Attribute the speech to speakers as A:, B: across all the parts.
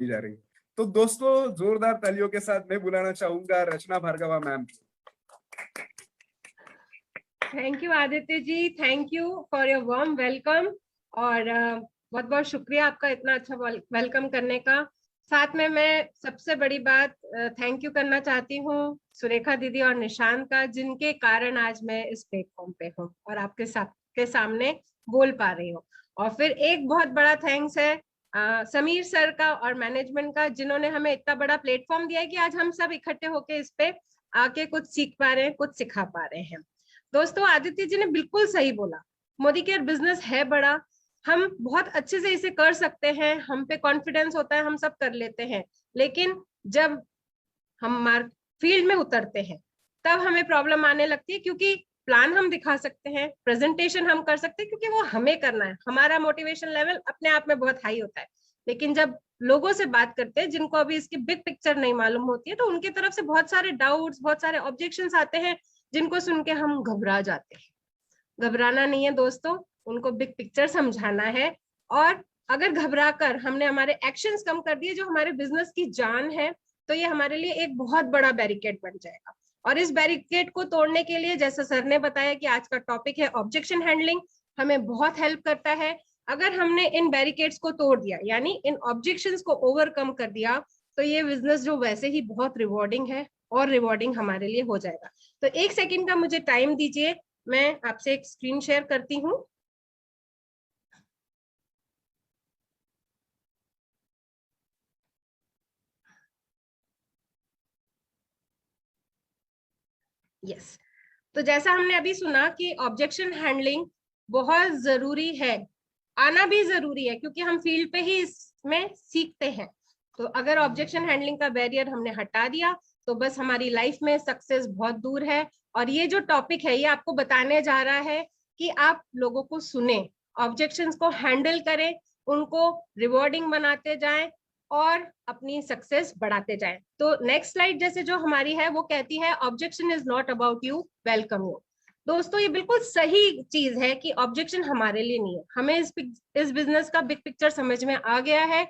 A: जा रही है। तो दोस्तों जोरदार तालियों के साथ मैं बुलाना चाहूंगा Rachna Bhargava ma'am.
B: Thank you Aditya ji, thank you for your warm welcome. और बहुत बहुत शुक्रिया आपका इतना अच्छा वेलकम करने का। साथ में मैं सबसे बड़ी बात थैंक यू करना चाहती हूँ सुरेखा दीदी और निशांत का, जिनके कारण आज मैं इस प्लेटफॉर्म पे हूँ और आपके के सामने बोल पा रही हूँ। और फिर एक बहुत बड़ा थैंक्स है समीर सर का और मैनेजमेंट का, जिन्होंने हमें इतना बड़ा प्लेटफॉर्म दिया है कि आज हम सब इकट्ठे होके इस पे आके कुछ सीख पा रहे हैं, कुछ सिखा पा रहे हैं। दोस्तों आदित्य जी ने बिल्कुल सही बोला, मोदी केयर बिजनेस है बड़ा, हम बहुत अच्छे से इसे कर सकते हैं, हम पे कॉन्फिडेंस होता है, हम सब कर लेते हैं, लेकिन जब हम फील्ड में उतरते हैं तब हमें प्रॉब्लम आने लगती है, क्योंकि प्लान हम दिखा सकते हैं, प्रेजेंटेशन हम कर सकते हैं, क्योंकि वो हमें करना है, हमारा मोटिवेशन लेवल अपने आप में बहुत हाई होता है। लेकिन जब लोगों से बात करते हैं जिनको अभी इसकी बिग पिक्चर नहीं मालूम होती है, तो उनकी तरफ से बहुत सारे डाउट्स, बहुत सारे ऑब्जेक्शंस आते हैं, जिनको सुन के हम घबरा जाते हैं। घबराना नहीं है दोस्तों, उनको बिग पिक्चर समझाना है। और अगर घबरा कर हमने हमारे एक्शंस कम कर दिए जो हमारे बिजनेस की जान है, तो ये हमारे लिए एक बहुत बड़ा बैरिकेड बन जाएगा। और इस बैरिकेड को तोड़ने के लिए, जैसा सर ने बताया कि आज का टॉपिक है ऑब्जेक्शन हैंडलिंग, हमें बहुत हेल्प करता है। अगर हमने इन बैरिकेड्स को तोड़ दिया, यानी इन ऑब्जेक्शंस को ओवरकम कर दिया, तो ये बिजनेस जो वैसे ही बहुत रिवॉर्डिंग है और रिवॉर्डिंग हमारे लिए हो जाएगा। तो एक सेकंड का मुझे टाइम दीजिए, मैं आपसे एक स्क्रीन शेयर करती हूँ। यस, तो जैसा हमने अभी सुना कि ऑब्जेक्शन हैंडलिंग बहुत जरूरी है, आना भी जरूरी है, क्योंकि हम फील्ड पे ही इसमें सीखते हैं। तो अगर ऑब्जेक्शन हैंडलिंग का बैरियर हमने हटा दिया, तो बस हमारी लाइफ में सक्सेस बहुत दूर है। और ये जो टॉपिक है, ये आपको बताने जा रहा है कि आप लोगों को सुने, ऑब्जेक्शंस को हैंडल करें, उनको रिवॉर्डिंग बनाते जाएं और अपनी सक्सेस बढ़ाते जाएं। तो नेक्स्ट स्लाइड जैसे जो हमारी है, वो कहती है objection is not about you, welcome you. दोस्तों ये बिल्कुल सही चीज है कि ऑब्जेक्शन हमारे लिए नहीं है, हमें इस बिजनेस का बिग पिक्चर समझ में आ गया है।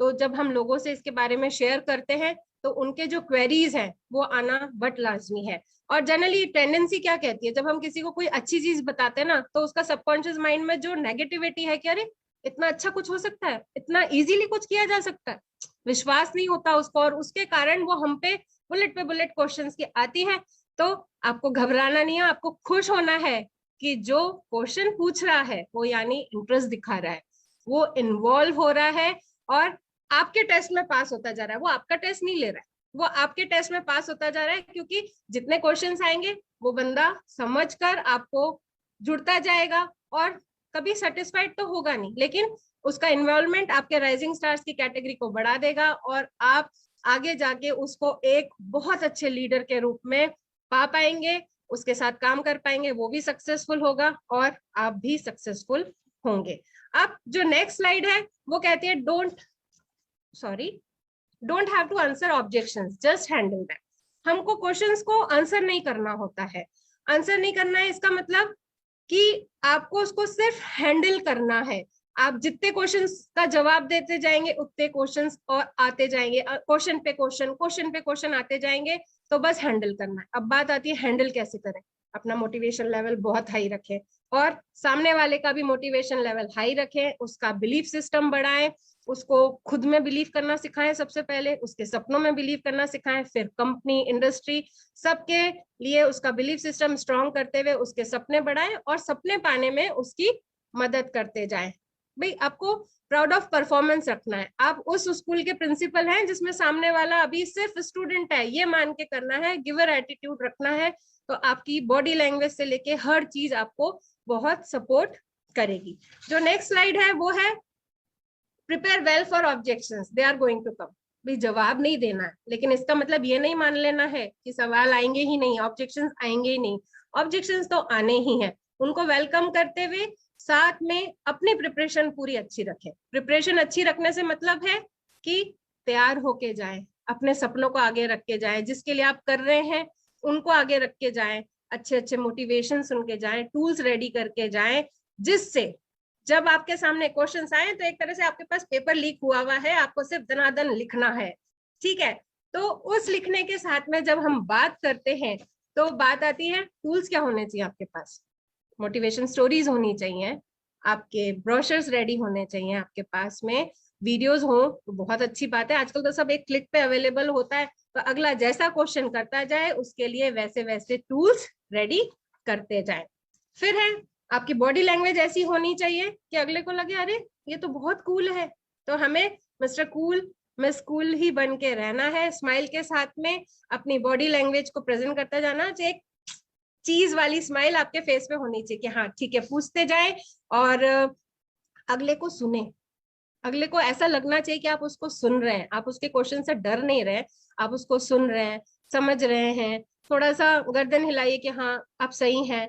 B: तो जब हम लोगों से इसके बारे में शेयर करते हैं, तो उनके जो क्वेरीज हैं वो आना बट लाजमी है। और जनरली टेंडेंसी क्या कहती है, जब हम किसी को कोई अच्छी चीज बताते हैं ना, तो उसका सबकॉन्शियस माइंड में जो नेगेटिविटी है कि अरे इतना अच्छा कुछ हो सकता है, इतना इजीली कुछ किया जा सकता है, विश्वास नहीं होता उसको, और उसके कारण वो हम पे बुलेट क्वेश्चंस की आती है। तो आपको घबराना नहीं है, आपको खुश होना है कि जो क्वेश्चन पूछ रहा है वो यानी इंटरेस्ट दिखा रहा है, वो इन्वॉल्व हो रहा है और आपके टेस्ट में पास होता जा रहा है। वो आपका टेस्ट नहीं ले रहा है, वो आपके टेस्ट में पास होता जा रहा है, क्योंकि जितने क्वेश्चंस आएंगे वो बंदा समझकर आपको जुड़ता जाएगा। और कभी सेटिस्फाइड तो होगा नहीं, लेकिन उसका इन्वॉल्वमेंट आपके राइजिंग स्टार्स की कैटेगरी को बढ़ा देगा, और आप आगे जाके उसको एक बहुत अच्छे लीडर के रूप में पा पाएंगे, उसके साथ काम कर पाएंगे, वो भी सक्सेसफुल होगा और आप भी सक्सेसफुल होंगे। अब जो नेक्स्ट स्लाइड है वो कहती है don't have to answer objections, just handle them. हमको क्वेश्चंस को आंसर नहीं करना होता है। आंसर नहीं करना है इसका मतलब कि आपको उसको सिर्फ हैंडल करना है। आप जितने क्वेश्चंस का जवाब देते जाएंगे, उतने क्वेश्चंस और आते जाएंगे, क्वेश्चन पे क्वेश्चन आते जाएंगे, तो बस हैंडल करना है। अब बात आती है हैंडल कैसे करें। अपना मोटिवेशन लेवल बहुत हाई रखें और सामने वाले का भी मोटिवेशन लेवल हाई रखें, उसका बिलीफ सिस्टम बढ़ाएं, उसको खुद में बिलीव करना सिखाएं, सबसे पहले उसके सपनों में बिलीव करना सिखाएं, फिर कंपनी, इंडस्ट्री, सबके लिए उसका बिलीफ सिस्टम स्ट्रॉन्ग करते हुए उसके सपने बढ़ाएं और सपने पाने में उसकी मदद करते जाएं। भाई आपको प्राउड ऑफ परफॉर्मेंस रखना है। आप उस स्कूल के प्रिंसिपल हैं जिसमें सामने वाला अभी सिर्फ स्टूडेंट है, ये मान के करना है, गिवर एटीट्यूड रखना है, तो आपकी बॉडी लैंग्वेज से लेके हर चीज आपको बहुत सपोर्ट करेगी। जो नेक्स्ट स्लाइड है वो है prepare well for objections, they are going to come. भी जवाब नहीं देना है, लेकिन इसका मतलब ये नहीं मान लेना है कि सवाल आएंगे ही नहीं, ऑब्जेक्शंस आएंगे ही नहीं। ऑब्जेक्शंस तो आने ही हैं, उनको वेलकम करते हुए साथ में अपनी प्रिपरेशन पूरी अच्छी रखें। प्रिपरेशन अच्छी रखने से मतलब है कि तैयार होके जाएं, अपने सपनों को आगे रख के जाएं, जिसके लिए आप कर रहे हैं उनको आगे रख के जाएं, अच्छे अच्छे मोटिवेशन सुन के जाएं, टूल्स रेडी करके जाएं, जिससे जब आपके सामने क्वेश्चंस आए तो एक तरह से आपके पास पेपर लीक हुआ है, आपको सिर्फ दनादन लिखना है, ठीक है। तो उस लिखने के साथ में जब हम बात करते हैं तो बात आती है टूल्स क्या होने चाहिए आपके पास। मोटिवेशन स्टोरीज होनी चाहिए, आपके ब्रोशर्स रेडी होने चाहिए आपके पास में, वीडियोस हो तो बहुत अच्छी बात है, आजकल तो सब एक क्लिक पे अवेलेबल होता है। तो अगला जैसा क्वेश्चन करता जाए उसके लिए वैसे वैसे टूल्स रेडी करते जाए। फिर है आपकी बॉडी लैंग्वेज ऐसी होनी चाहिए कि अगले को लगे अरे ये तो बहुत कूल है, तो हमें मिस्टर कूल मिस कूल ही बन के रहना है, स्माइल के साथ में अपनी बॉडी लैंग्वेज को प्रेजेंट करता जाना चाहिए। एक चीज वाली स्माइल आपके फेस पे होनी चाहिए कि हाँ ठीक है, पूछते जाए और अगले को सुने, अगले को ऐसा लगना चाहिए कि आप उसको सुन रहे हैं, आप उसके क्वेश्चन से डर नहीं रहे, आप उसको सुन रहे हैं, समझ रहे हैं। थोड़ा सा गर्दन हिलाइए कि हाँ आप सही हैं।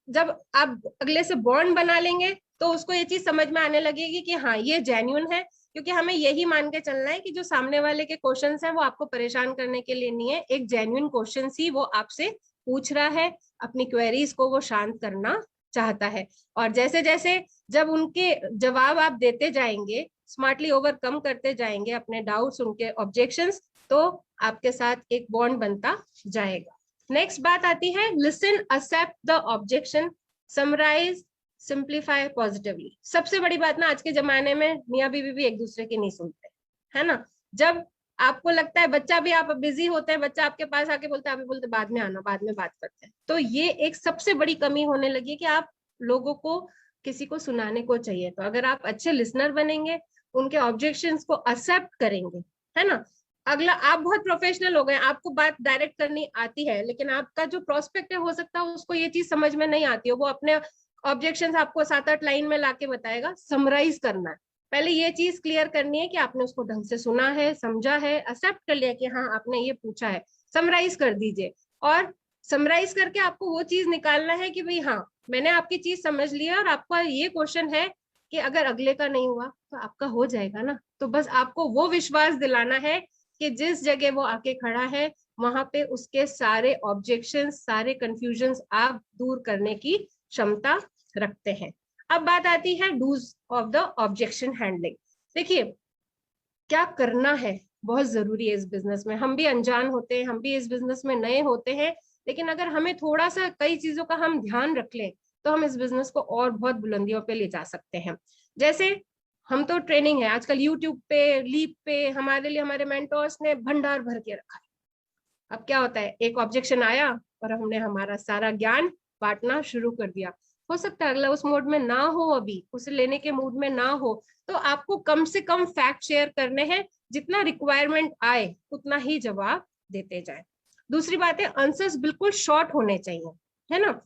B: जब आप अगले से बॉन्ड बना लेंगे तो उसको ये चीज समझ में आने लगेगी कि हाँ ये जेन्युइन है, क्योंकि हमें यही मान के चलना है कि जो सामने वाले के क्वेश्चंस हैं वो आपको परेशान करने के लिए नहीं है, एक जेन्युइन क्वेश्चन ही वो आपसे पूछ रहा है, अपनी क्वेरीज को वो शांत करना चाहता है। और जैसे जैसे जब उनके जवाब आप देते जाएंगे, स्मार्टली ओवरकम करते जाएंगे अपने डाउट्स, उनके ऑब्जेक्शंस, तो आपके साथ एक बॉन्ड बनता जाएगा। नेक्स्ट बात आती है listen, accept the objection, summarise, simplify positively. सबसे बड़ी बात ना आज के जमाने में मियाँ बीवी भी एक दूसरे की नहीं सुनते, है ना। जब आपको लगता है बच्चा भी, आप बिजी होते हैं, बच्चा आपके पास आके बोलता है, आप बोलते बाद में आना, बाद में बात करते हैं, तो ये एक सबसे बड़ी कमी होने लगी है कि आप लोगों को किसी को सुनाने को चाहिए। तो अगर आप अच्छे लिसनर बनेंगे, उनके ऑब्जेक्शंस को एक्सेप्ट करेंगे, है ना। अगला, आप बहुत प्रोफेशनल हो गए, आपको बात डायरेक्ट करनी आती है, लेकिन आपका जो प्रोस्पेक्ट है हो सकता है उसको ये चीज समझ में नहीं आती हो, वो अपने ऑब्जेक्शंस आपको 7-8 लाइन में लाके बताएगा। समराइज करना है, पहले ये चीज क्लियर करनी है कि आपने उसको ढंग से सुना है, समझा है, एक्सेप्ट कर लिया कि हाँ आपने ये पूछा है, समराइज कर दीजिए। और समराइज करके आपको वो चीज निकालना है कि भाई हाँ मैंने आपकी चीज समझ लिया और आपका ये क्वेश्चन है कि अगर अगले का नहीं हुआ तो आपका हो जाएगा ना। तो बस आपको वो विश्वास दिलाना है कि जिस जगह वो आके खड़ा है वहां पे उसके सारे ऑब्जेक्शन, सारे कंफ्यूजन आप दूर करने की क्षमता रखते हैं। अब बात आती है dos of the objection handling. देखिए क्या करना है बहुत जरूरी है इस बिजनेस में। हम भी अनजान होते हैं, हम भी इस बिजनेस में नए होते हैं, लेकिन अगर हमें थोड़ा सा कई चीजों का हम ध्यान रख लें तो हम इस बिजनेस को और बहुत बुलंदियों पे ले जा सकते हैं। जैसे हम तो ट्रेनिंग है आजकल यूट्यूब पे, लीप पे, हमारे लिए हमारे मेंटोर्स ने भंडार भर के रखा है। अब क्या होता है, एक ऑब्जेक्शन आया और हमने हमारा सारा ज्ञान बांटना शुरू कर दिया। हो सकता है अगला उस मोड में ना हो, अभी उसे लेने के मूड में ना हो, तो आपको कम से कम फैक्ट शेयर करने हैं, जितना रिक्वायरमेंट आए उतना ही जवाब देते जाए। दूसरी बात है आंसर्स बिल्कुल शॉर्ट होने चाहिए, है ना।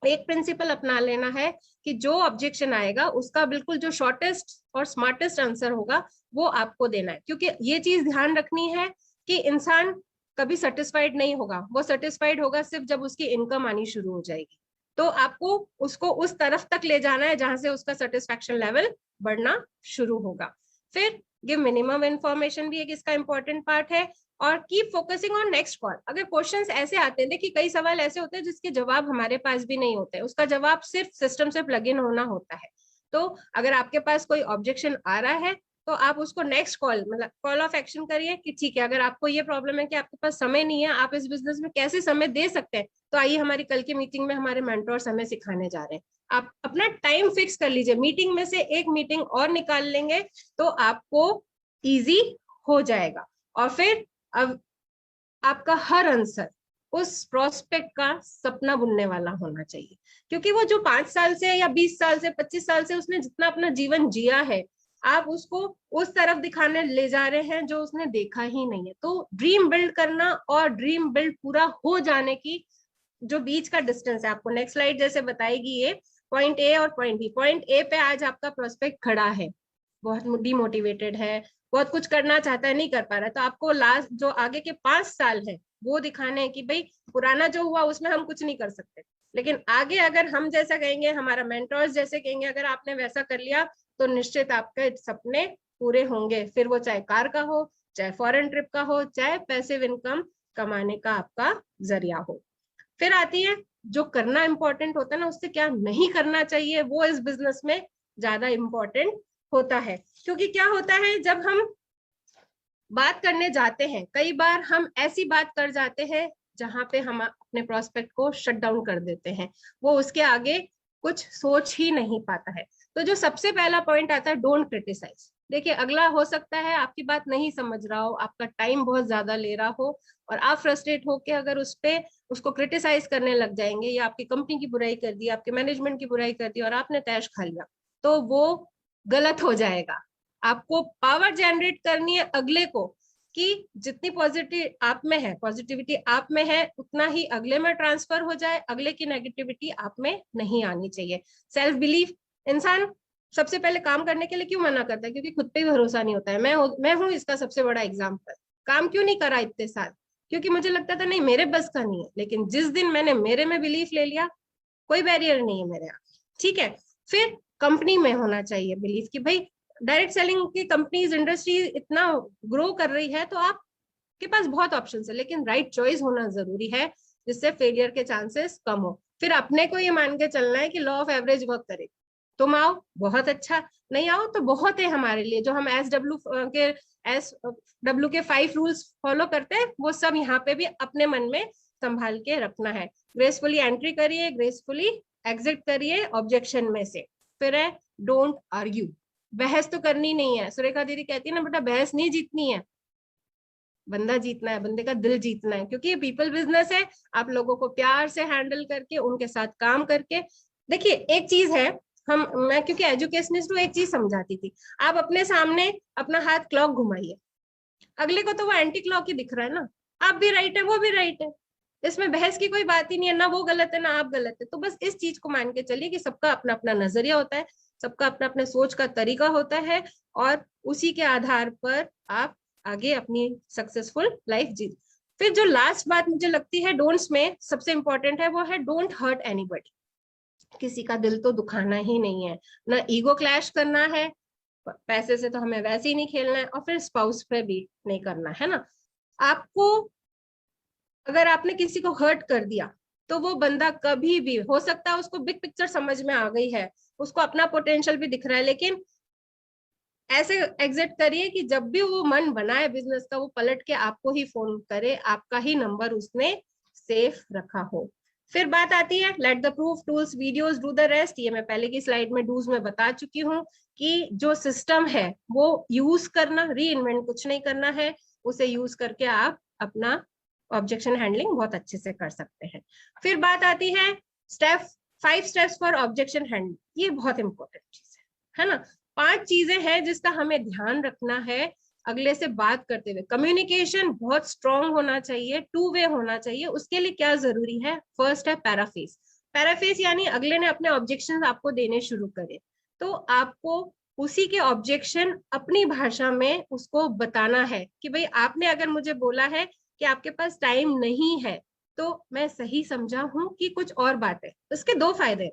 B: एक प्रिंसिपल अपना लेना है कि जो ऑब्जेक्शन आएगा उसका बिल्कुल जो शॉर्टेस्ट और स्मार्टेस्ट आंसर होगा वो आपको देना है, क्योंकि ये चीज ध्यान रखनी है कि इंसान कभी सेटिस्फाइड नहीं होगा, वो सेटिस्फाइड होगा सिर्फ जब उसकी इनकम आनी शुरू हो जाएगी। तो आपको उसको उस तरफ तक ले जाना है जहां से उसका सेटिस्फैक्शन लेवल बढ़ना शुरू होगा। फिर गिव मिनिमम इंफॉर्मेशन भी एक इसका इंपॉर्टेंट पार्ट है। और keep focusing on next call. अगर क्वेश्चंस ऐसे आते हैं, देखिए कई सवाल ऐसे होते हैं जिसके जवाब हमारे पास भी नहीं होते, उसका जवाब सिर्फ सिस्टम से प्लग इन होना होता है। तो अगर आपके पास कोई ऑब्जेक्शन आ रहा है तो आप उसको नेक्स्ट कॉल, मतलब कॉल ऑफ एक्शन करिए कि ठीक है, अगर आपको ये प्रॉब्लम है कि आपके पास समय नहीं है, आप इस बिजनेस में कैसे समय दे सकते हैं, तो आइए हमारी कल की मीटिंग में हमारे मेंटोर्स हमें सिखाने जा रहे हैं। आप अपना टाइम फिक्स कर लीजिए, मीटिंग में से एक मीटिंग और निकाल लेंगे तो आपको इजी हो जाएगा। और फिर अब आपका हर आंसर उस प्रोस्पेक्ट का सपना बुनने वाला होना चाहिए, क्योंकि वो जो 5 साल से या 20 साल से 25 साल से उसने जितना अपना जीवन जिया है, आप उसको उस तरफ दिखाने ले जा रहे हैं जो उसने देखा ही नहीं है। तो ड्रीम बिल्ड करना और ड्रीम बिल्ड पूरा हो जाने की जो बीच का डिस्टेंस है, आपको नेक्स्ट स्लाइड जैसे बताएगी ये पॉइंट ए और पॉइंट बी। पॉइंट ए पे आज आपका प्रोस्पेक्ट खड़ा है, बहुत डिमोटिवेटेड है, बहुत कुछ करना चाहता है, नहीं कर पा रहा है, तो आपको लास्ट जो आगे के 5 साल है वो दिखाने हैं कि भाई पुराना जो हुआ उसमें हम कुछ नहीं कर सकते, लेकिन आगे अगर हम जैसा कहेंगे, हमारा मेंटोर्स जैसे कहेंगे, अगर आपने वैसा कर लिया तो निश्चित आपके सपने पूरे होंगे। फिर वो चाहे कार का हो, चाहे फॉरेन ट्रिप का हो, चाहे पैसिव इनकम कमाने का आपका जरिया हो। फिर आती है जो करना इंपॉर्टेंट होता है ना, उससे क्या नहीं करना चाहिए, वो इस बिजनेस में ज्यादा इम्पोर्टेंट होता है। क्योंकि क्या होता है, जब हम बात करने जाते हैं, कई बार हम ऐसी बात कर जाते हैं जहां पे हम अपने प्रोस्पेक्ट को शट डाउन कर देते हैं, वो उसके आगे कुछ सोच ही नहीं पाता है। तो जो सबसे पहला पॉइंट आता है, डोंट क्रिटिसाइज। देखिए, अगला हो सकता है आपकी बात नहीं समझ रहा हो, आपका टाइम बहुत ज्यादा ले रहा हो, और आप फ्रस्ट्रेट होके अगर उसको क्रिटिसाइज करने लग जाएंगे, या आपकी कंपनी की बुराई कर दी, आपके मैनेजमेंट की बुराई कर दी और आपने तैश खा लिया, तो वो गलत हो जाएगा। आपको पावर जनरेट करनी है अगले को, कि जितनी पॉजिटिविटी आप में है उतना ही अगले में ट्रांसफर हो जाए, अगले की नेगेटिविटी आप में नहीं आनी चाहिए। सेल्फ बिलीफ, इंसान सबसे पहले काम करने के लिए क्यों मना करता है? क्योंकि खुद पे भरोसा नहीं होता है। मैं हूं इसका सबसे बड़ा एग्जाम्पल। काम क्यों नहीं करा इतने साल? क्योंकि मुझे लगता था नहीं, मेरे बस का नहीं है। लेकिन जिस दिन मैंने मेरे में बिलीफ ले लिया, कोई बैरियर नहीं है मेरे आगे, ठीक है। फिर कंपनी में होना चाहिए बिलीफ कि भाई डायरेक्ट सेलिंग की कंपनीज, इंडस्ट्री इतना ग्रो कर रही है, तो आपके पास बहुत ऑप्शंस है, लेकिन राइट चॉइस होना जरूरी है, जिससे फेलियर के चांसेस कम हो। फिर अपने को ये मान के चलना है कि लॉ ऑफ एवरेज वर्क करे। तुम आओ बहुत अच्छा, नहीं आओ तो बहुत है हमारे लिए। जो हम एस डब्ल्यू के 5 रूल्स फॉलो करते हैं, वो सब यहाँ पे भी अपने मन में संभाल के रखना है। ग्रेसफुली एंट्री करिए, ग्रेसफुली एग्जिट करिए ऑब्जेक्शन में से। फिर है डोंट आर्ग्यू। बहस तो करनी नहीं है। सुरेखा दीदी कहती है ना, बेटा बहस नहीं जीतनी है, बंदा जीतना है, बंदे का दिल जीतना है। क्योंकि ये पीपल बिजनेस है, आप लोगों को प्यार से हैंडल करके, उनके साथ काम करके। देखिए एक चीज है, मैं क्योंकि एजुकेशनिस्ट हूँ, एक चीज समझाती थी। आप अपने सामने अपना हाथ क्लॉक घुमाइए, अगले को तो वो एंटी क्लॉक ही दिख रहा है ना। आप भी राइट है, वो भी राइट है, इसमें बहस की कोई बात ही नहीं है। ना वो गलत है ना आप गलत है। तो बस इस चीज को मान के चलिए कि सबका अपना अपना नजरिया होता है, सबका अपना अपना सोच का तरीका होता है, और उसी के आधार पर आप आगे अपनी सक्सेसफुल लाइफ जी। फिर जो लास्ट बात मुझे लगती है डोंट्स में सबसे इंपॉर्टेंट है, वो है डोंट हर्ट एनीबॉडी। किसी का दिल तो दुखाना ही नहीं है, ना ईगो क्लैश करना है, पैसे से तो हमें वैसे ही नहीं खेलना है, और फिर स्पाउस पे भी नहीं करना है ना। आपको अगर आपने किसी को हर्ट कर दिया, तो वो बंदा कभी भी, हो सकता है उसको बिग पिक्चर समझ में आ गई है, उसको अपना पोटेंशियल भी दिख रहा है, लेकिन ऐसे एग्जिट करिए कि जब भी वो मन बनाए बिजनेस का, वो पलट के आपको ही फोन करे, आपका ही नंबर उसने सेफ रखा हो। फिर बात आती है let the proof, tools, videos, do the rest. ये मैं पहले की स्लाइड में डूज में बता चुकी हूँ कि जो सिस्टम है वो यूज करना, री इन्वेंट कुछ नहीं करना है, उसे यूज करके आप अपना ऑब्जेक्शन हैंडलिंग बहुत अच्छे से कर सकते हैं। फिर बात आती है 5 स्टेप्स फॉर ऑब्जेक्शन हैंडलिंग। ये बहुत इंपॉर्टेंट चीज है ना। 5 चीजें हैं जिसका हमें ध्यान रखना है अगले से बात करते हुए। कम्युनिकेशन बहुत स्ट्रॉन्ग होना चाहिए, 2 वे होना चाहिए। उसके लिए क्या जरूरी है? फर्स्ट है पैराफ्रेज। पैराफ्रेज यानी अगले ने अपने ऑब्जेक्शन आपको देने शुरू करे, तो आपको उसी के ऑब्जेक्शन अपनी भाषा में उसको बताना है कि भाई आपने अगर मुझे बोला है कि आपके पास टाइम नहीं है, तो मैं सही समझा हूं कि कुछ और बात है। इसके 2 फायदे।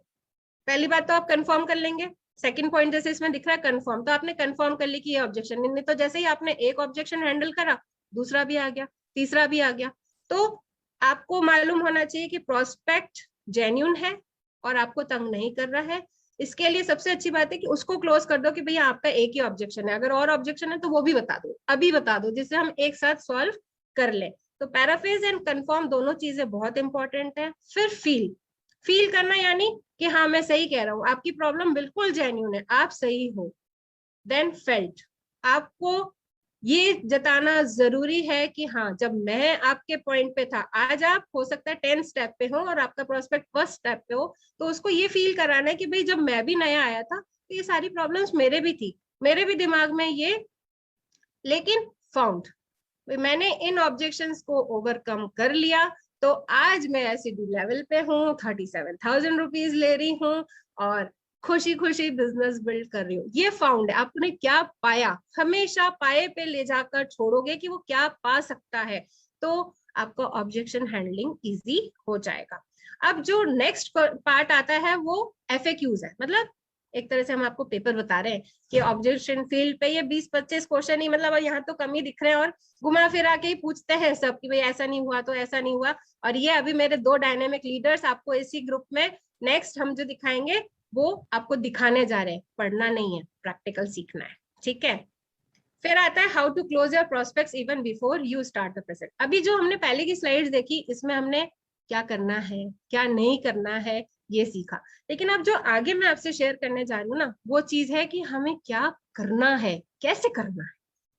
B: पहली बात तो आप कंफर्म कर लेंगे। सेकंड पॉइंट जैसे इसमें दिख रहा है कंफर्म, तो आपने कंफर्म कर ली कि ये ऑब्जेक्शन नहीं, तो जैसे ही आपने एक ऑब्जेक्शन हैंडल करा, दूसरा भी आ गया, तीसरा भी आ गया। तो आपको मालूम होना चाहिए कि प्रोस्पेक्ट जेन्युइन है और आपको तंग नहीं कर रहा है। इसके लिए सबसे अच्छी बात है कि उसको क्लोज कर दो कि भैया आपका एक ही ऑब्जेक्शन है, अगर और ऑब्जेक्शन है तो वो भी बता दो, अभी बता दो, जिससे हम एक साथ सॉल्व कर ले। तो पैराफ्रेज एंड कंफर्म दोनों चीजें बहुत इंपॉर्टेंट है। फिर फील करना, यानी कि हाँ मैं सही कह रहा हूँ, आपकी प्रॉब्लम बिल्कुल जेन्युइन है, आप सही हो। देन फेल्ट, आपको ये जताना जरूरी है कि हाँ जब मैं आपके पॉइंट पे था, आज आप हो सकता है 10 स्टेप पे हो और आपका प्रोस्पेक्ट फर्स्ट स्टेप पे हो, तो उसको ये फील कराना है कि भाई जब मैं भी नया आया था तो ये सारी प्रॉब्लम्स मेरे भी थी, मेरे भी दिमाग में ये, लेकिन फाउंड, मैंने इन ऑब्जेक्शंस को ओवरकम कर लिया, तो आज मैं एसईडी लेवल पे हूँ, 37,000 रुपीज ले रही हूँ और खुशी खुशी बिजनेस बिल्ड कर रही हूँ। ये फाउंड है। आपने क्या पाया, हमेशा पाए पे ले जाकर छोड़ोगे कि वो क्या पा सकता है, तो आपका ऑब्जेक्शन हैंडलिंग इजी हो जाएगा। अब जो नेक्स्ट पार्ट आता है वो FAQs है। मतलब एक तरह से हम आपको पेपर बता रहे हैं कि ऑब्जेक्शन फील्ड पे ये 20-25 क्वेश्चन ही, मतलब यहाँ तो कम ही दिख रहे हैं, और घुमा फिरा के ही पूछते हैं सब कि भाई ऐसा नहीं हुआ तो ऐसा नहीं हुआ। और ये अभी मेरे 2 डायनेमिक लीडर्स आपको इसी ग्रुप में नेक्स्ट हम जो दिखाएंगे वो आपको दिखाने जा रहे हैं, पढ़ना नहीं है, प्रैक्टिकल सीखना है, ठीक है। फिर आता है how to close your prospects even before you start the present. अभी जो हमने पहले की स्लाइड्स देखी, इसमें हमने क्या करना है क्या नहीं करना है ये सीखा, लेकिन अब जो आगे मैं आपसे शेयर करने जा रही हूँ ना, वो चीज है कि हमें क्या करना है, कैसे करना है,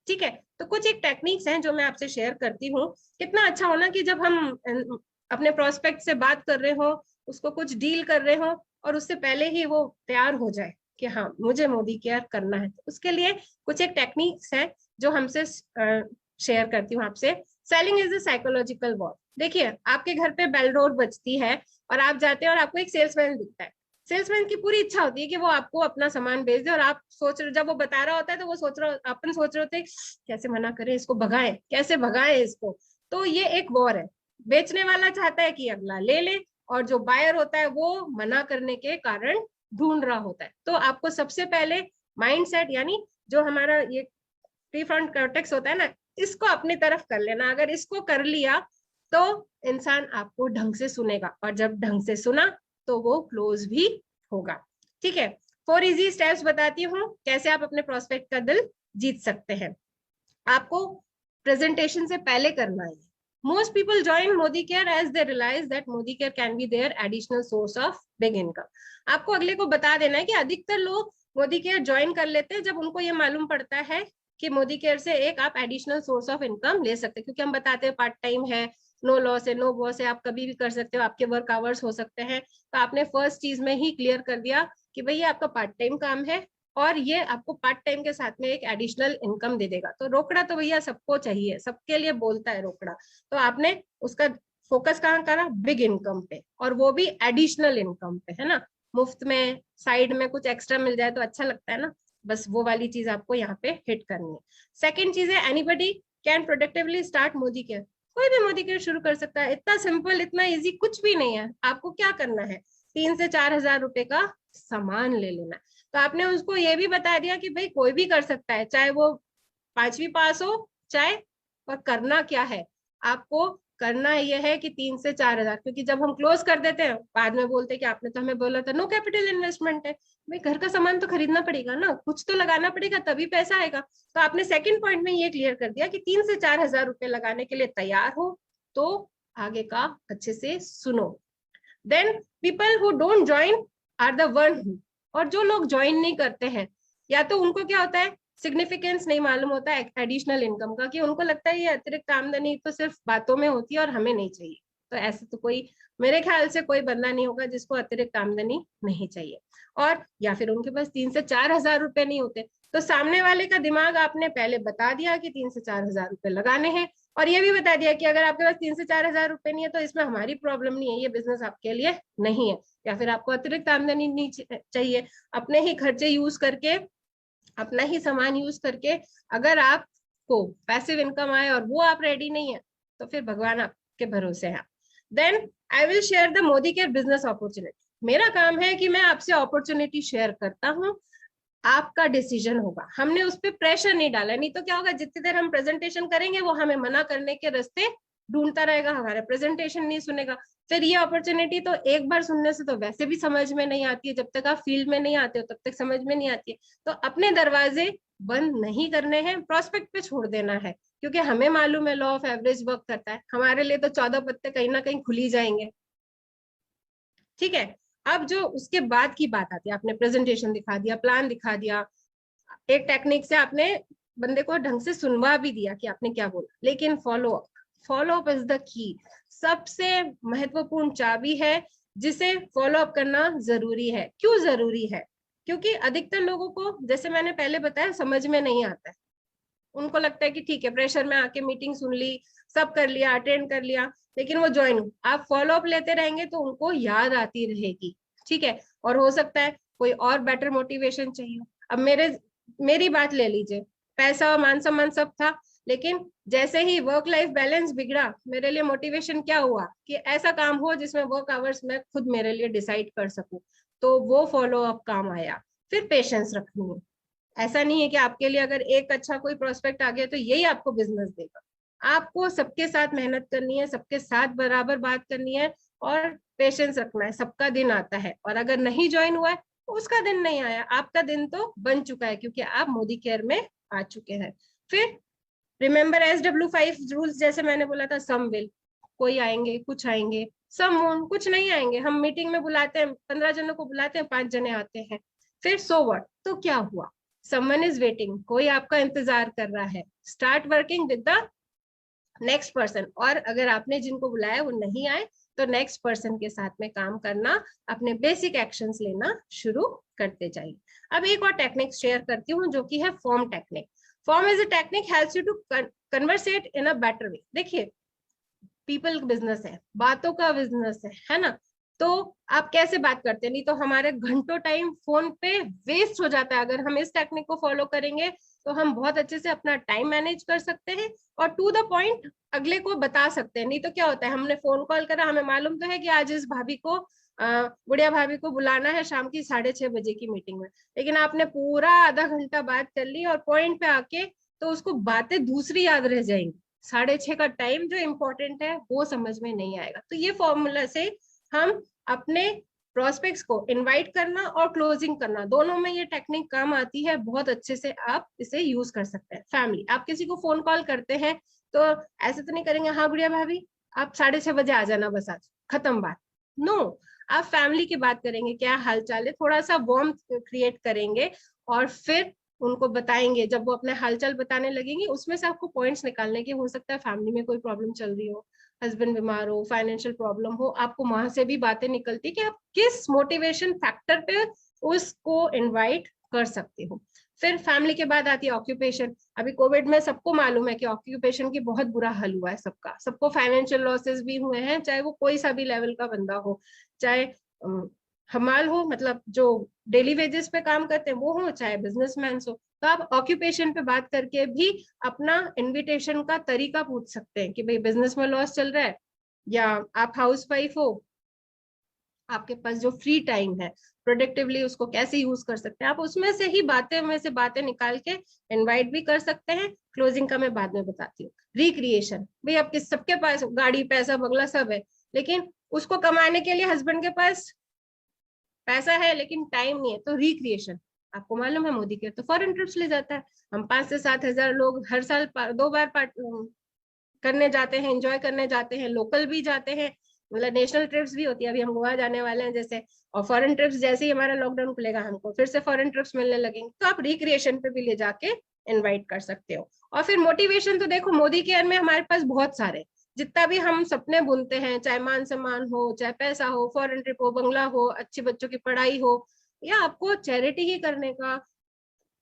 B: ठीक है। तो कुछ एक टेक्निक्स हैं जो मैं आपसे शेयर करती हूँ। कितना अच्छा हो ना कि जब हम अपने प्रोस्पेक्ट से बात कर रहे हो, उसको कुछ डील कर रहे हो, और उससे पहले ही वो तैयार हो जाए कि हाँ मुझे मोदी केयर करना है। तो उसके लिए कुछ एक टेक्निक्स है जो हमसे शेयर करती हूँ आपसे। Selling is a psychological war. देखिए, आपके घर पे बेल डोर बजती है और आप जाते हैं और आपको एक सेल्समैन दिखता है। सेल्समैन की पूरी इच्छा होती है कि वो आपको अपना सामान बेच दे, और आप सोच रहे, जब वो बता रहा होता है तो वो सोच रहे, अपन सोच रहे होते हैं कैसे मना करें इसको, भगाएं कैसे, भगाएं इसको। तो ये एक वॉर है। बेचने वाला चाहता है कि अगला ले ले, और जो बायर होता है वो मना करने के कारण ढूंढ रहा होता है। तो आपको सबसे पहले माइंडसेट, यानी जो हमारा ये प्रीफ्रंट कॉर्टेक्स होता है ना, इसको अपनी तरफ कर लेना। अगर इसको कर लिया तो इंसान आपको ढंग से सुनेगा, और जब ढंग से सुना तो वो क्लोज भी होगा, ठीक है। 4 इजी स्टेप्स बताती हूँ कैसे आप अपने प्रोस्पेक्ट का दिल जीत सकते हैं। आपको प्रेजेंटेशन से पहले करना है। Most people join Modi Care as they realize that Modi Care can be their additional source of big income. आपको अगले को बता देना है कि अधिकतर लोग मोदी केयर ज्वाइन कर लेते हैं जब उनको ये मालूम पड़ता है कि मोदी केयर से एक आप एडिशनल सोर्स ऑफ इनकम ले सकते हैं, क्योंकि हम बताते हैं पार्ट टाइम है, नो लॉस है, नो बॉस है, आप कभी भी कर सकते हो, आपके वर्क आवर्स हो सकते हैं। तो आपने फर्स्ट चीज में ही क्लियर कर दिया कि भैया आपका पार्ट टाइम काम है, और ये आपको पार्ट टाइम के साथ में एक एडिशनल इनकम दे देगा। तो रोकड़ा तो भैया सबको चाहिए, सबके लिए बोलता है रोकड़ा। तो आपने उसका फोकस कहाँ करा, बिग इनकम पे, और वो भी एडिशनल इनकम पे, है ना। मुफ्त में साइड में कुछ एक्स्ट्रा मिल जाए तो अच्छा लगता है ना, बस वो वाली चीज आपको यहाँ पे हिट करनी है। सेकेंड चीज है, anybody can productively start Modi care. कोई भी मोदी केयर शुरू कर सकता है, इतना सिंपल, इतना इजी कुछ भी नहीं है। आपको क्या करना है, 3 से 4 हजार रुपए का सामान ले लेना है। तो आपने उसको ये भी बता दिया कि भाई कोई भी कर सकता है, चाहे वो 5वीं पास हो चाहे, और करना क्या है आपको, करना यह है कि 3 से 4 हजार। क्योंकि जब हम क्लोज कर देते हैं बाद में बोलते हैं कि आपने तो हमें बोला था नो कैपिटल इन्वेस्टमेंट है। भाई घर का सामान तो खरीदना पड़ेगा ना, कुछ तो लगाना पड़ेगा तभी पैसा आएगा। तो आपने सेकंड पॉइंट में ये क्लियर कर दिया कि 3 से 4 हजार रुपए लगाने के लिए तैयार हो, तो आगे का अच्छे से सुनो। Then people who don't join are the one who, और जो लोग ज्वाइन नहीं करते हैं, या तो उनको क्या होता है, सिग्निफिकेंस नहीं मालूम होता है एडिशनल इनकम का, कि उनको लगता है ये अतिरिक्त आमदनी तो सिर्फ बातों में होती है और हमें नहीं चाहिए। तो ऐसे तो कोई, मेरे ख्याल से कोई बंदा नहीं होगा जिसको अतिरिक्त आमदनी नहीं चाहिए। और या फिर उनके पास 3 से 4 हजार रुपए नहीं होते। तो सामने वाले का दिमाग आपने पहले बता दिया कि 3 से 4 हजार रुपए लगाने हैं, और ये भी बता दिया कि अगर आपके पास 3 से 4 हजार रुपए नहीं है तो इसमें हमारी प्रॉब्लम नहीं है, ये बिजनेस आपके लिए नहीं है। या फिर आपको अतिरिक्त आमदनी नहीं चाहिए, अपने ही खर्चे यूज करके, अपना ही सामान यूज करके अगर आपको पैसिव इनकम आए और वो आप रेडी नहीं है, तो फिर भगवान आपके भरोसे है। Then I will share the Modicare business opportunity. मेरा काम है कि मैं आपसे अपॉर्चुनिटी शेयर करता हूँ, आपका डिसीजन होगा। हमने उस पर प्रेशर नहीं डाला, नहीं तो क्या होगा, जितनी देर हम प्रेजेंटेशन करेंगे वो हमें मना करने के रास्ते ढूंढता रहेगा, हमारे प्रेजेंटेशन नहीं सुनेगा। फिर ये अपॉर्चुनिटी तो एक बार सुनने से तो वैसे भी समझ में नहीं आती है, जब तक आप फील्ड में नहीं आते हो तब तक समझ में नहीं आती है। तो अपने दरवाजे बंद नहीं करने हैं, प्रोस्पेक्ट पे छोड़ देना है, क्योंकि हमें मालूम है लॉ ऑफ एवरेज वर्क करता है, हमारे लिए तो 14 पत्ते कहीं ना कहीं खुल ही जाएंगे, ठीक है। अब जो उसके बाद की बात आती है, आपने प्रेजेंटेशन दिखा दिया, प्लान दिखा दिया, एक टेक्निक से आपने बंदे को ढंग से सुनवा भी दिया कि आपने क्या बोला, लेकिन follow up, follow up is the key, सबसे महत्वपूर्ण चाबी है, जिसे फॉलो अप करना जरूरी है। क्यों जरूरी है, क्योंकि अधिकतर लोगों को, जैसे मैंने पहले बताया, समझ में नहीं आता है। उनको लगता है कि ठीक है, प्रेशर में आके मीटिंग सुन ली, सब कर लिया, अटेंड कर लिया, लेकिन वो ज्वाइन, आप फॉलो अप लेते रहेंगे तो उनको याद आती रहेगी, ठीक है। और हो सकता है कोई और बेटर मोटिवेशन चाहिए। अब मेरी बात ले लीजिए, पैसा और मान सम्मान सब था, लेकिन जैसे ही वर्क लाइफ बैलेंस बिगड़ा, मेरे लिए मोटिवेशन क्या हुआ कि ऐसा काम हो जिसमें वर्क आवर्स मैं खुद मेरे लिए डिसाइड कर सकूं, तो वो फॉलो अप काम आया। फिर पेशेंस रखनी है, ऐसा नहीं है कि आपके लिए अगर एक अच्छा कोई प्रोस्पेक्ट आ गया तो यही आपको बिजनेस देगा। आपको सबके साथ मेहनत करनी है, सबके साथ बराबर बात करनी है, और पेशेंस रखना है। सबका दिन आता है, और अगर नहीं ज्वाइन हुआ है उसका दिन नहीं आया, आपका दिन तो बन चुका है क्योंकि आप मोदी केयर में आ चुके हैं। फिर रिमेंबर SW5 रूल्स, जैसे मैंने बोला था, सम विल, कोई आएंगे कुछ आएंगे, सम वोंट, कुछ नहीं आएंगे। हम मीटिंग में बुलाते हैं 15 जनों को बुलाते हैं, 5 जने आते हैं। फिर सो व्हाट, तो क्या हुआ, समवन इज वेटिंग, कोई आपका इंतजार कर रहा है। Start working with the next person, और अगर आपने जिनको बुलाया वो नहीं आए तो नेक्स्ट पर्सन के साथ में काम करना, अपने बेसिक एक्शंस लेना शुरू करते जाइए। अब एक और टेक्निक शेयर करती हूँ जो कि है form technique. Form is a technique helps you to conversate in a better way. देखिए, पीपल बिजनेस है, बातों का बिजनेस है ना, तो आप कैसे बात करते हैं, नहीं तो हमारे घंटों टाइम फोन पे वेस्ट हो जाता है। अगर हम इस टेक्निक को फॉलो करेंगे तो हम बहुत अच्छे से अपना टाइम मैनेज कर सकते हैं और टू द पॉइंट अगले को बता सकते हैं। नहीं तो क्या होता है, हमने फोन कॉल करा, हमें मालूम तो है कि आज इस भाभी को, गुड़िया भाभी को बुलाना है शाम की 6:30 बजे की मीटिंग में, लेकिन आपने पूरा आधा घंटा बात कर ली और पॉइंट पे आके तो उसको बातें दूसरी याद रह जाएंगी। 6:30 का टाइम जो इम्पोर्टेंट है वो समझ में नहीं आएगा। तो ये फॉर्मूला से हम अपने प्रोस्पेक्ट्स को इनवाइट करना और क्लोजिंग करना, दोनों में ये टेक्निक काम आती है, बहुत अच्छे से आप इसे यूज कर सकते हैं। फैमिली, आप किसी को फोन कॉल करते हैं तो ऐसे तो नहीं करेंगे, हाँ गुड़िया भाभी आप 6:30 बजे आ जाना बस, आज खत्म बात। नो, आप फैमिली की बात करेंगे, क्या हालचाल है, थोड़ा सा वार्म क्रिएट करेंगे और फिर उनको बताएंगे। जब वो अपने हालचाल बताने लगेंगे उसमें से आपको पॉइंट्स निकालने के, हो सकता है फैमिली में कोई प्रॉब्लम चल रही हो, हस्बैंड बीमार हो, फाइनेंशियल प्रॉब्लम हो, आपको वहां से भी बातें निकलती कि आप किस मोटिवेशन फैक्टर पे उसको इनवाइट कर सकते हो। फिर फैमिली के बाद आती है ऑक्यूपेशन। अभी कोविड में सबको मालूम है कि ऑक्यूपेशन की बहुत बुरा हाल हुआ है सबका, सबको फाइनेंशियल लॉसेस भी हुए हैं, चाहे वो कोई सा भी लेवल का बंदा हो, चाहे हमाल हो, मतलब जो डेली वेजेस पे काम करते हैं वो हो, चाहे बिजनेसमैन हो। तो आप ऑक्यूपेशन पे बात करके भी अपना इनविटेशन का तरीका पूछ सकते हैं कि भाई बिजनेस में लॉस चल रहा है, या आप हाउसवाइफ हो, आपके पास जो फ्री टाइम है प्रोडक्टिवली उसको कैसे यूज कर सकते हैं, आप उसमें से ही बातें निकाल के इनवाइट भी कर सकते हैं। क्लोजिंग का मैं बाद में बताती हूँ। रिक्रिएशन, भाई आपके सबके पास गाड़ी पैसा बंगला सब है, लेकिन उसको कमाने के लिए हस्बैंड के पास पैसा है लेकिन टाइम नहीं है, तो रिक्रिएशन, आपको मालूम है मोदी केयर तो फॉरेन ट्रिप्स ले जाता है। हम 5 से 7 हजार लोग हर साल 2 बार करने जाते हैं, एंजॉय करने जाते हैं, लोकल भी जाते हैं, मतलब नेशनल ट्रिप्स भी होती है। अभी हम गोवा जाने वाले हैं जैसे, और फॉरेन ट्रिप्स जैसे ही हमारा लॉकडाउन खुलेगा हमको फिर से फॉरेन ट्रिप्स मिलने लगेंगे, तो आप रिक्रिएशन पे भी ले जाके इनवाइट कर सकते हो। और फिर मोटिवेशन तो देखो, मोदी केयर में हमारे पास बहुत सारे, जितना भी हम सपने बुनते हैं, चाहे मान सम्मान हो, चाहे पैसा हो, फॉरेन ट्रिप हो, बंगला हो, अच्छी बच्चों की पढ़ाई हो, या आपको चैरिटी ही करने का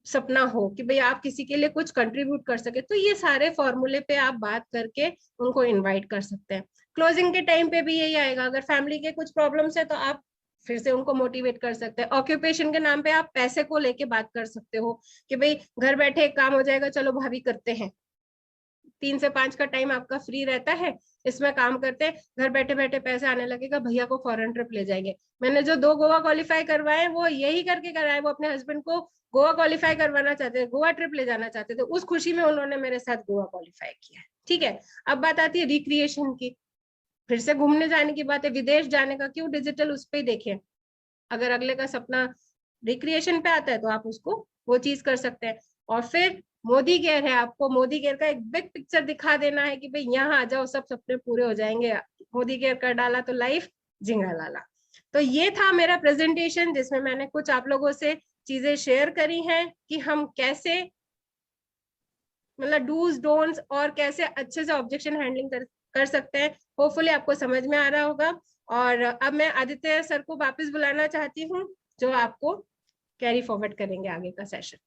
B: सपना हो कि भाई आप किसी के लिए कुछ कंट्रीब्यूट कर सके, तो ये सारे फॉर्मूले पे आप बात करके उनको इनवाइट कर सकते हैं। क्लोजिंग के टाइम पे भी यही आएगा, अगर फैमिली के कुछ प्रॉब्लम्स है तो आप फिर से उनको मोटिवेट कर सकते हैं। ऑक्यूपेशन के नाम पे आप पैसे को लेके बात कर सकते हो कि भाई घर बैठे एक काम हो जाएगा, चलो भाभी करते हैं, 3 से 5 का टाइम आपका फ्री रहता है, इसमें काम करते हैं, घर बैठे बैठे पैसे आने लगेगा, भैया को फॉरेन ट्रिप ले जाएंगे। मैंने जो 2 गोवा क्वालिफाई करवाए वो यही करके कराए, वो अपने हस्बैंड को गोवा क्वालिफाई करवाना चाहते थे, गोवा ट्रिप ले जाना चाहते थे, उस खुशी में उन्होंने मेरे साथ गोवा क्वालिफाई किया। ठीक है, अब बात आती है रिक्रिएशन की, फिर से घूमने जाने की बात है, विदेश जाने का, क्यों डिजिटल उस पर देखें, अगर अगले का सपना रिक्रिएशन पे आता है तो आप उसको वो चीज कर सकते हैं। और फिर मोदी केयर है, आपको मोदी केयर का एक बिग पिक्चर दिखा देना है कि भाई यहाँ आ जाओ, सब सपने पूरे हो जाएंगे, मोदी केयर कर डाला तो लाइफ जिंगा लाला। तो ये था मेरा प्रेजेंटेशन जिसमें मैंने कुछ आप लोगों से चीजें शेयर करी हैं कि हम कैसे, मतलब डूज डोंट्स, और कैसे अच्छे से ऑब्जेक्शन हैंडलिंग कर सकते हैं। होपफुली आपको समझ में आ रहा होगा। और अब मैं आदित्य सर को वापस बुलाना चाहती हूँ जो आपको कैरी फॉरवर्ड करेंगे आगे का सेशन।